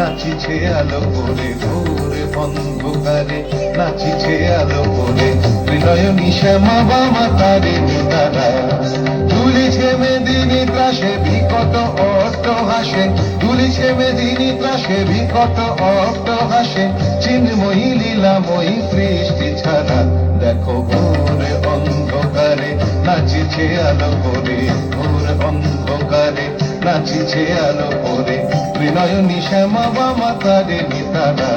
নাচিছে আলো করে ঘোর অন্ধকারে, নাচিছে আলো করে ত্রিনয়নী শ্যামা বামা তারে নিতারা। তুলিছে মেদিনী ত্রাসে বিকট অট্ট হাসে, তুলিছে মেদিনী ত্রাসে বিকট অট্ট হাসে, চিন্ময়ী লীলাময়ী সৃষ্টি ছাড়া। দেখো ঘোর অন্ধকারে নাচিছে আলো করে, ঘোর অন্ধকারে নাচিছে আলো করে ত্রিনয়নী শ্যামা বামা তারে নিতারা।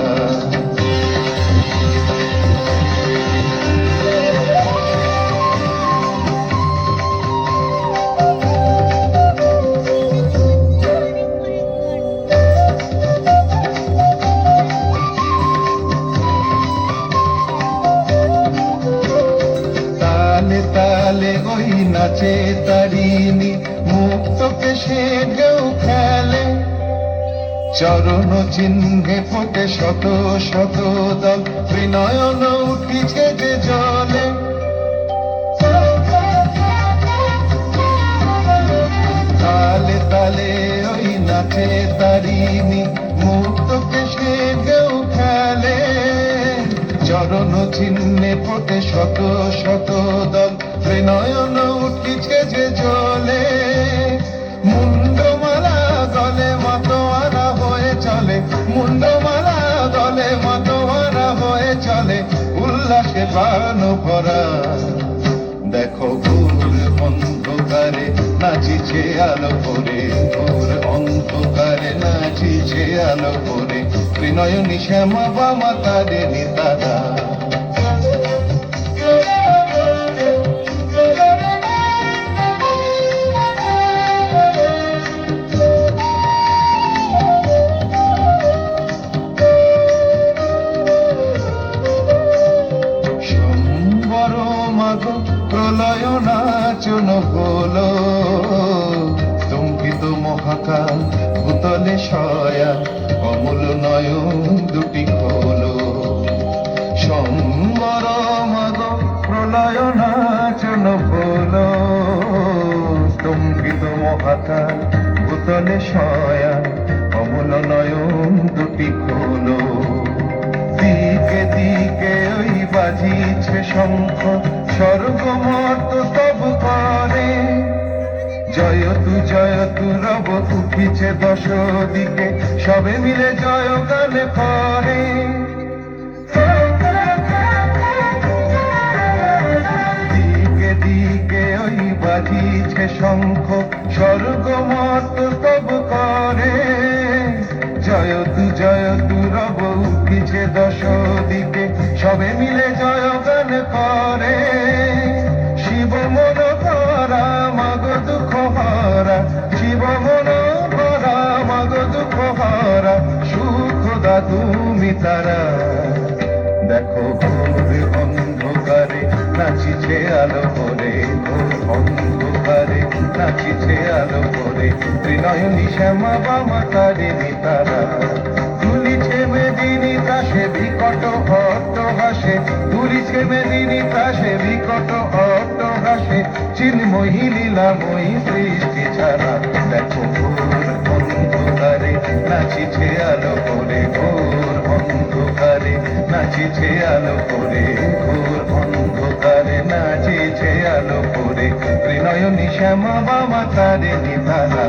তালে তালে ওই নাচে তারিণী, মুক্ত কেশে ঢেউ খেলে, চরণ চিহ্নে ফোটে শত শত দল, ত্রিনয়ন উঠিছে যে জলে। তালে তালে ওই নাচে তারিণী, মুক্ত কেশে ঢেউ খেলে, চরণ চিহ্নে ফোটে শত শত দল, ত্রিনয়ন উঠিছে যে জলে। মুন্ডমালা গলে মাতোয়ারা হয়ে চলে, মুন্ডমালা গলে মাতোয়ারা হয়ে চলে, উল্লাসে প্রাণ ভরা। দেখো ঘোর অন্ধকারে নাচিছে আলো করে, ঘোর অন্ধকারে নাচিছে আলো করে ত্রিনয়নী শ্যামা বামা তারে নিতারা। প্রলয় নাচন হলো, স্তম্ভিত মহাকাল ভূতলে শয়া, অমূল নয়ন দুটি খোলো। সম্বর মাগ প্রলয় নাচন হলো, স্তম্ভিত মহাকাল ভূতলে শয়া, অমূল নয়ন দুটি খোলো। দিকে দিকে ওই বাজিছে শঙ্খ, স্বর্গ মর্ত স্তব করে, জয়তু রব উঠিছে দশ দিকে, সবে মিলে জয় গান করে। দিকে দিকে ওই বাজিছে শঙ্খ, স্বর্গ মর্ত স্তব করে, জয়তু রব উঠিছে দশ দিকে, সবে মিলে জয় গান করে। শিব মন ভরা মাগ দুঃখ হরা, শিব মন ভরা মাগ দুঃখ হরা, সুখ দা তুমি তারা। দেখো ঘোর অন্ধকারে নাচিছে আলো করে, ঘোর অন্ধকারে নাচিছে আলো করে ত্রিনয়নী শ্যামা বামা তারে নিতারা। তুলিছে মেদিনী ত্রাসে বিকট অট্ট হাসে, তুলিছে মেদিনী ত্রাসে বিকট অট্ট হাসে, চিন্ময়ী লীলাময়ী সৃষ্টি ছাড়া। দেখো ঘোর অন্ধকারে নাচিছে আলো করে, ঘোর অন্ধকারে নাচিছে আলো করে, ঘোর অন্ধকারে নাচিছে আলো করে ত্রিনয়নী শ্যামা বামা তারে নিতারা।